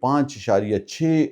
5.6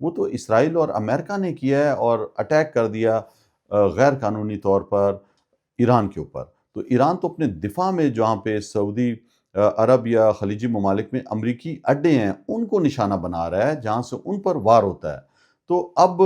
وہ تو اسرائیل اور امریکہ نے کیا ہے اور اٹیک کر دیا غیر قانونی طور پر ایران کے اوپر۔ تو ایران تو اپنے دفاع میں جہاں پہ سعودی عرب یا خلیجی ممالک میں امریکی اڈے ہیں ان کو نشانہ بنا رہا ہے جہاں سے ان پر وار ہوتا ہے۔ تو اب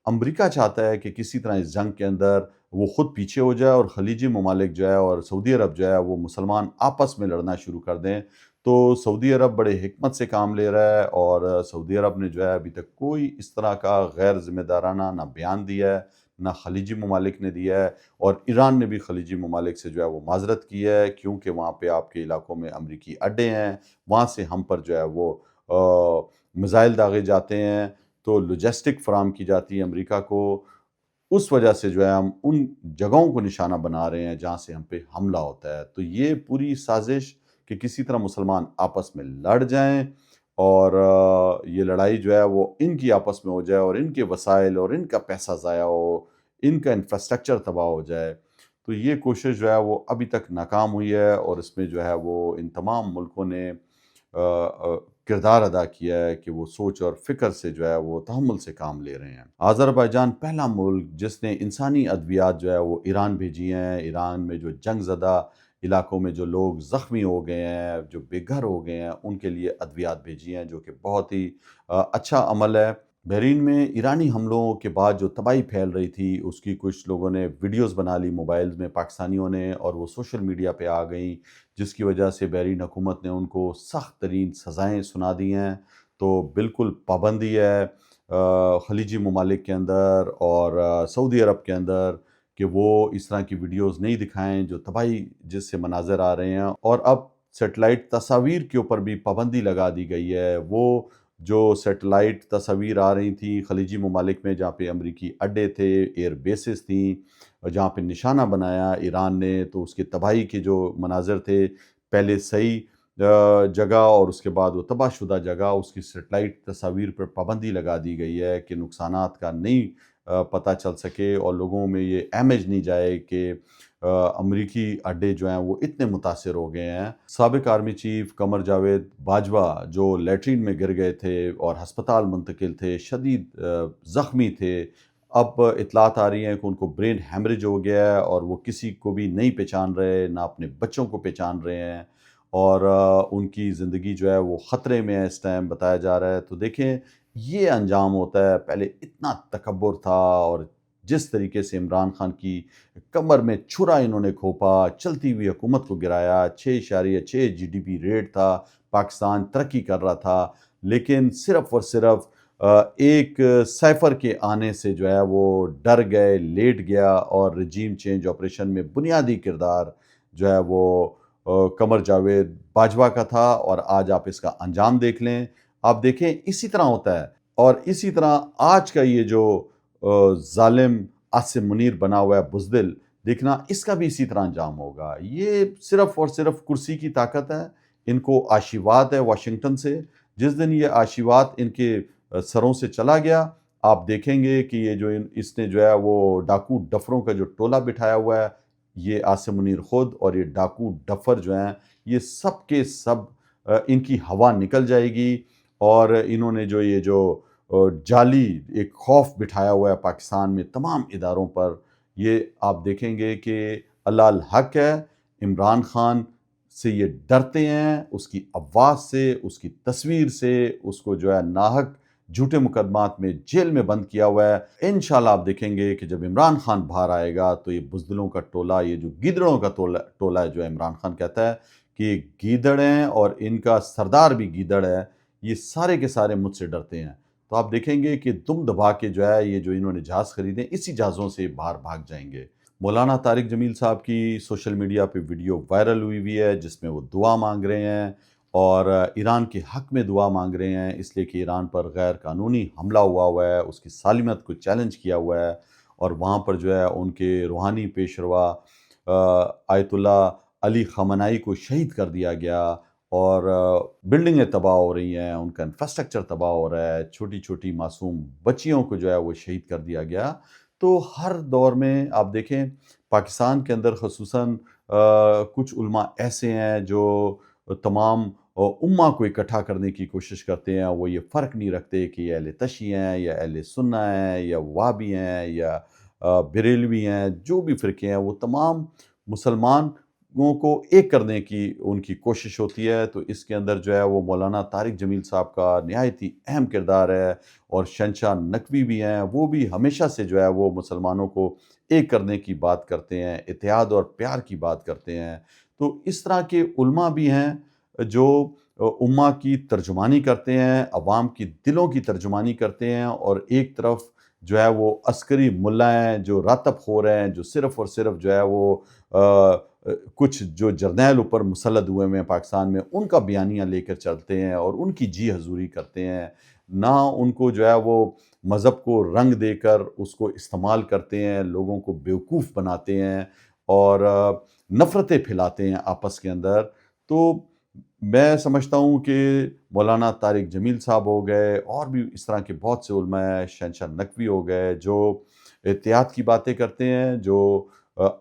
امریکہ چاہتا ہے کہ کسی طرح اس جنگ کے اندر وہ خود پیچھے ہو جائے اور خلیجی ممالک جو ہے اور سعودی عرب جو ہے وہ مسلمان آپس میں لڑنا شروع کر دیں۔ تو سعودی عرب بڑے حکمت سے کام لے رہا ہے اور سعودی عرب نے جو ہے ابھی تک کوئی اس طرح کا غیر ذمہ دارانہ نہ بیان دیا ہے، نہ خلیجی ممالک نے دیا ہے، اور ایران نے بھی خلیجی ممالک سے جو ہے وہ معذرت کی ہے کیونکہ وہاں پہ آپ کے علاقوں میں امریکی اڈے ہیں، وہاں سے ہم پر جو ہے وہ میزائل داغے جاتے ہیں، تو لوجسٹک فراہم کی جاتی ہے امریکہ کو، اس وجہ سے جو ہے ہم ان جگہوں کو نشانہ بنا رہے ہیں جہاں سے ہم پہ حملہ ہوتا ہے۔ تو یہ پوری سازش کہ کسی طرح مسلمان آپس میں لڑ جائیں اور یہ لڑائی جو ہے وہ ان کی آپس میں ہو جائے اور ان کے وسائل اور ان کا پیسہ ضائع ہو، ان کا انفراسٹرکچر تباہ ہو جائے، تو یہ کوشش جو ہے وہ ابھی تک ناکام ہوئی ہے اور اس میں جو ہے وہ ان تمام ملکوں نے کردار ادا کیا ہے کہ وہ سوچ اور فکر سے جو ہے وہ تحمل سے کام لے رہے ہیں۔ آذربائیجان پہلا ملک جس نے انسانی ادویات جو ہے وہ ایران بھیجی ہیں، ایران میں جو جنگ زدہ علاقوں میں جو لوگ زخمی ہو گئے ہیں، جو بے گھر ہو گئے ہیں، ان کے لیے ادویات بھیجی ہیں، جو کہ بہت ہی اچھا عمل ہے۔ بحرین میں ایرانی حملوں کے بعد جو تباہی پھیل رہی تھی اس کی کچھ لوگوں نے ویڈیوز بنا لی موبائلز میں پاکستانیوں نے، اور وہ سوشل میڈیا پہ آ گئیں، جس کی وجہ سے بحرین حکومت نے ان کو سخت ترین سزائیں سنا دی ہیں۔ تو بالکل پابندی ہے خلیجی ممالک کے اندر اور سعودی عرب کے اندر کہ وہ اس طرح کی ویڈیوز نہیں دکھائیں جو تباہی جس سے مناظر آ رہے ہیں، اور اب سیٹلائٹ تصاویر کے اوپر بھی پابندی لگا دی گئی ہے۔ وہ جو سیٹلائٹ تصاویر آ رہی تھیں خلیجی ممالک میں جہاں پہ امریکی اڈے تھے، ایئر بیسز تھیں، جہاں پہ نشانہ بنایا ایران نے، تو اس کے تباہی کے جو مناظر تھے، پہلے صحیح جگہ اور اس کے بعد وہ تباہ شدہ جگہ، اس کی سیٹلائٹ تصاویر پر پابندی لگا دی گئی ہے کہ نقصانات کا نہیں پتہ چل سکے اور لوگوں میں یہ امیج نہیں جائے کہ امریکی اڈے جو ہیں وہ اتنے متاثر ہو گئے ہیں۔ سابق آرمی چیف قمر جاوید باجوہ جو لیٹرین میں گر گئے تھے اور ہسپتال منتقل تھے، شدید زخمی تھے، اب اطلاعات آ رہی ہیں کہ ان کو برین ہیمریج ہو گیا ہے اور وہ کسی کو بھی نہیں پہچان رہے، نہ اپنے بچوں کو پہچان رہے ہیں، اور ان کی زندگی جو ہے وہ خطرے میں ہے اس ٹائم بتایا جا رہا ہے۔ تو دیکھیں یہ انجام ہوتا ہے، پہلے اتنا تکبر تھا اور جس طریقے سے عمران خان کی کمر میں چھرا انہوں نے کھوپا، چلتی ہوئی حکومت کو گرایا، 6.6 جی ڈی پی ریٹ تھا، پاکستان ترقی کر رہا تھا، لیکن صرف اور صرف ایک سائفر کے آنے سے جو ہے وہ ڈر گئے، لیٹ گیا، اور رجیم چینج آپریشن میں بنیادی کردار جو ہے وہ قمر جاوید باجوہ کا تھا، اور آج آپ اس کا انجام دیکھ لیں، آپ دیکھیں اسی طرح ہوتا ہے۔ اور اسی طرح آج کا یہ جو ظالم عاصم منیر بنا ہوا ہے بزدل، دیکھنا اس کا بھی اسی طرح انجام ہوگا۔ یہ صرف اور صرف کرسی کی طاقت ہے، ان کو آشیواد ہے واشنگٹن سے، جس دن یہ آشیواد ان کے سروں سے چلا گیا، آپ دیکھیں گے کہ یہ جو اس نے جو ہے وہ ڈاکو ڈفروں کا جو ٹولہ بٹھایا ہوا ہے، یہ عاصم منیر خود اور یہ ڈاکو ڈفر جو ہیں، یہ سب کے سب ان کی ہوا نکل جائے گی، اور انہوں نے جو یہ جو جعلی ایک خوف بٹھایا ہوا ہے پاکستان میں تمام اداروں پر، یہ آپ دیکھیں گے کہ اللہ الحق ہے، عمران خان سے یہ ڈرتے ہیں، اس کی آواز سے، اس کی تصویر سے، اس کو جو ہے ناحق جھوٹے مقدمات میں جیل میں بند کیا ہوا ہے۔ انشاءاللہ آپ دیکھیں گے کہ جب عمران خان باہر آئے گا تو یہ بزدلوں کا ٹولہ، یہ جو گیدڑوں کا ٹولہ ہے، جو عمران خان کہتا ہے کہ یہ گیدڑ ہیں اور ان کا سردار بھی گیدڑ ہے، یہ سارے کے سارے مجھ سے ڈرتے ہیں۔ تو آپ دیکھیں گے کہ دم دبا کے جو ہے یہ جو انہوں نے جہاز خریدے، اسی جہازوں سے باہر بھاگ جائیں گے۔ مولانا طارق جمیل صاحب کی سوشل میڈیا پہ ویڈیو وائرل ہوئی ہے جس میں وہ دعا مانگ رہے ہیں اور ایران کے حق میں دعا مانگ رہے ہیں، اس لیے کہ ایران پر غیر قانونی حملہ ہوا ہے، اس کی سالمیت کو چیلنج کیا ہوا ہے، اور وہاں پر جو ہے ان کے روحانی پیشروا آیت اللہ علی خامنائی کو شہید کر دیا گیا، اور بلڈنگیں تباہ ہو رہی ہیں، ان کا انفراسٹرکچر تباہ ہو رہا ہے، چھوٹی چھوٹی معصوم بچیوں کو جو ہے وہ شہید کر دیا گیا۔ تو ہر دور میں آپ دیکھیں پاکستان کے اندر خصوصاً کچھ علماء ایسے ہیں جو تمام امہ کو اکٹھا کرنے کی کوشش کرتے ہیں. وہ یہ فرق نہیں رکھتے کہ یہ اہل تشیع ہیں یا اہل سنہ ہیں یا وہابی ہیں یا بریلوی ہیں. جو بھی فرقے ہیں وہ تمام مسلمانوں کو ایک کرنے کی ان کی کوشش ہوتی ہے. تو اس کے اندر جو ہے وہ مولانا طارق جمیل صاحب کا نہایت ہی اہم کردار ہے. اور شہنشاہ نقوی بھی ہیں، وہ بھی ہمیشہ سے جو ہے وہ مسلمانوں کو ایک کرنے کی بات کرتے ہیں، اتحاد اور پیار کی بات کرتے ہیں. تو اس طرح کے علماء بھی ہیں جو امہ کی ترجمانی کرتے ہیں، عوام کی دلوں کی ترجمانی کرتے ہیں. اور ایک طرف جو ہے وہ عسکری ملا ہیں جو راتب خور ہیں، جو صرف اور صرف جو ہے وہ کچھ جو جرنیل اوپر مسلط ہوئے ہیں پاکستان میں، ان کا بیانیہ لے کر چلتے ہیں اور ان کی جی حضوری کرتے ہیں. نہ ان کو جو ہے وہ مذہب کو رنگ دے کر اس کو استعمال کرتے ہیں، لوگوں کو بیوقوف بناتے ہیں اور نفرتیں پھیلاتے ہیں آپس کے اندر. تو میں سمجھتا ہوں کہ مولانا طارق جمیل صاحب ہو گئے اور بھی اس طرح کے بہت سے علماء ہیں، شہنشاہ نقوی ہو گئے، جو اتحاد کی باتیں کرتے ہیں، جو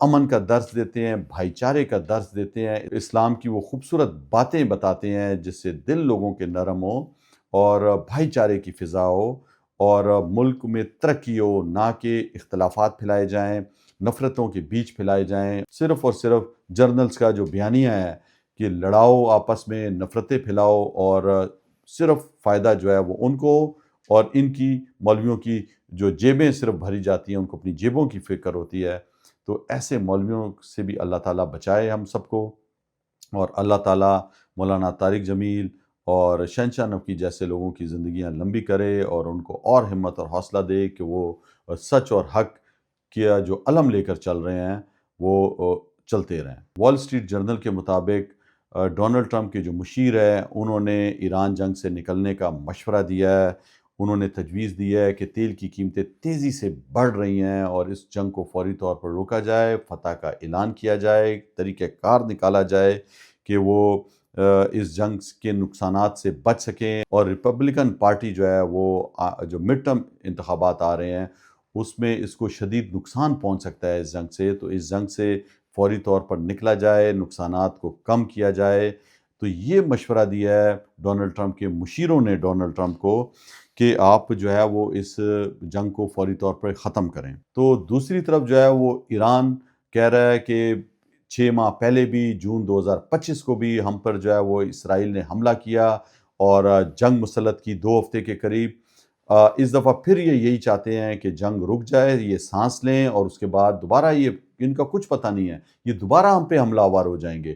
امن کا درس دیتے ہیں، بھائی چارے کا درس دیتے ہیں، اسلام کی وہ خوبصورت باتیں بتاتے ہیں جس سے دل لوگوں کے نرم ہو اور بھائی چارے کی فضا ہو اور ملک میں ترقی ہو، نہ کہ اختلافات پھیلائے جائیں، نفرتوں کے بیچ پھیلائے جائیں. صرف اور صرف جرنلز کا جو بیانیہ ہے کہ لڑاؤ آپس میں، نفرتیں پھیلاؤ اور صرف فائدہ جو ہے وہ ان کو اور ان کی مولویوں کی جو جیبیں صرف بھری جاتی ہیں، ان کو اپنی جیبوں کی فکر ہوتی ہے. تو ایسے مولویوں سے بھی اللہ تعالیٰ بچائے ہم سب کو. اور اللہ تعالیٰ مولانا طارق جمیل اور شہنشاہ نقوی جیسے لوگوں کی زندگیاں لمبی کرے اور ان کو اور ہمت اور حوصلہ دے کہ وہ سچ اور حق کیا جو علم لے کر چل رہے ہیں وہ چلتے رہیں. وال اسٹریٹ جرنل کے مطابق ڈونلڈ ٹرمپ کے جو مشیر ہیں انہوں نے ایران جنگ سے نکلنے کا مشورہ دیا ہے. انہوں نے تجویز دی ہے کہ تیل کی قیمتیں تیزی سے بڑھ رہی ہیں اور اس جنگ کو فوری طور پر روکا جائے، فتح کا اعلان کیا جائے، طریقہ کار نکالا جائے کہ وہ اس جنگ کے نقصانات سے بچ سکیں. اور ریپبلکن پارٹی جو ہے وہ جو مڈ ٹرم انتخابات آ رہے ہیں اس میں اس کو شدید نقصان پہنچ سکتا ہے اس جنگ سے. تو اس جنگ سے فوری طور پر نکلا جائے، نقصانات کو کم کیا جائے. تو یہ مشورہ دیا ہے ڈونلڈ ٹرمپ کے مشیروں نے ڈونلڈ ٹرمپ کو کہ آپ جو ہے وہ اس جنگ کو فوری طور پر ختم کریں. تو دوسری طرف جو ہے وہ ایران کہہ رہا ہے کہ 6 ماہ پہلے بھی جون 2025 کو بھی ہم پر جو ہے وہ اسرائیل نے حملہ کیا اور جنگ مسلط کی 2 ہفتے کے قریب. اس دفعہ پھر یہ یہی چاہتے ہیں کہ جنگ رک جائے، یہ سانس لیں اور اس کے بعد دوبارہ یہ ان کا کچھ پتہ نہیں ہے، یہ دوبارہ ہم پہ حملہ آور ہو جائیں گے.